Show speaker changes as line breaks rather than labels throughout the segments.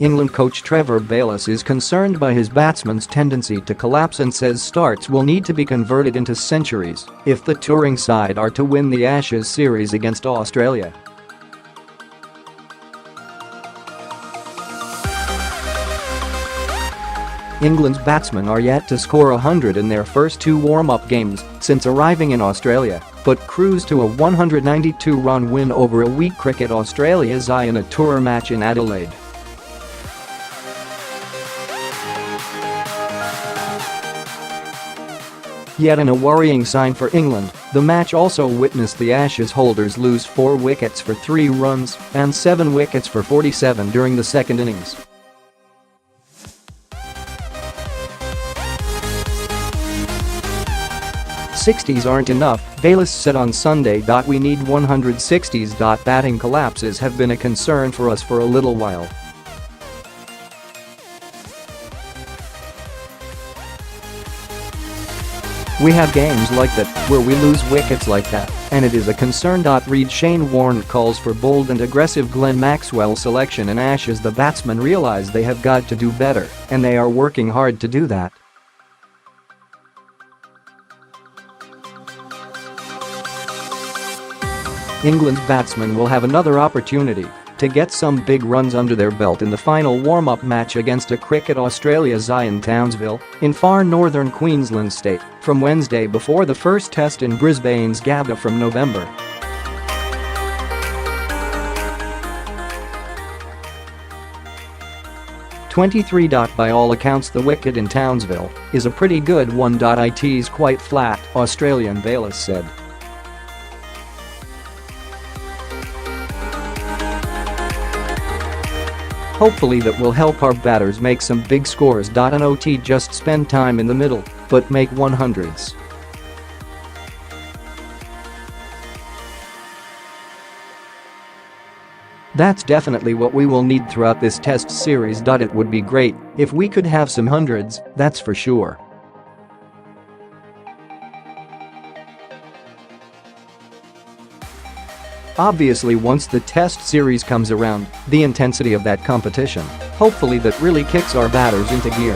England coach Trevor Bayliss is concerned by his batsmen's tendency to collapse and says starts will need to be converted into centuries if the touring side are to win the Ashes series against Australia. England's batsmen are yet to score 100 in their first two warm-up games since arriving in Australia, but cruised to a 192-run win over a weak cricket Australia's eye in a tour match in Adelaide. Yet in a worrying sign for England, the match also witnessed the Ashes holders lose 4 wickets for 3 runs and 7 wickets for 47 during the second innings. Sixties aren't enough, Bayliss said on Sunday. We need 160s. Batting collapses have been a concern for us for a little while. We have games like that, where we lose wickets like that, and it is a concern.READ. Warne calls for bold and aggressive Glenn Maxwell selection in Ashes. The batsmen realize they have got to do better, and they are working hard to do that. England's batsmen will have another opportunity to get some big runs under their belt in the final warm-up match against a cricket Australia's eye in Townsville, in far northern Queensland state, from Wednesday before the first test in Brisbane's Gabba from November. .23. By all accounts, the wicket in Townsville is a pretty good one.It's quite flat, Australian Bayliss said. Hopefully that will help our batters make some big scores. Not just spend time in the middle, but make 100s. That's definitely what we will need throughout this test series. It would be great if we could have some hundreds, that's for sure. Obviously, once the test series comes around, the intensity of that competition, hopefully that really kicks our batters into gear.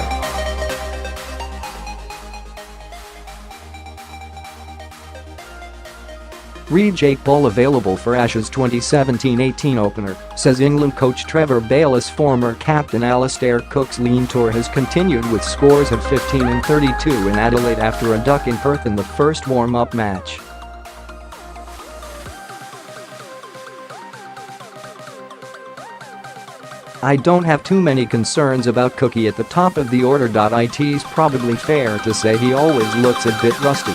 Read Jake Ball available for Ashes 2017-18 opener, says England coach Trevor Bayliss. Former captain Alastair Cook's lean tour has continued with scores of 15 and 32 in Adelaide after a duck in Perth in the first warm-up match. I don't have too many concerns about Cooky at the top of the order. It's probably fair to say he always looks a bit rusty.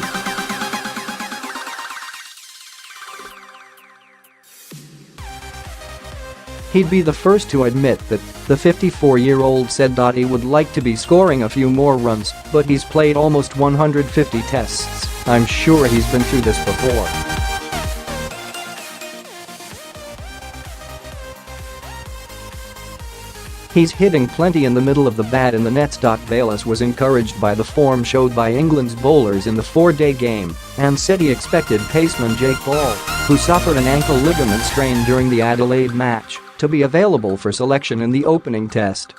He'd be the first to admit that, the 54-year-old said. He would like to be scoring a few more runs, but he's played almost 150 tests. I'm sure he's been through this before. He's hitting plenty in the middle of the bat in the nets. Bayliss was encouraged by the form showed by England's bowlers in the 4-day game and said he expected paceman Jake Ball, who suffered an ankle ligament strain during the Adelaide match, to be available for selection in the opening test.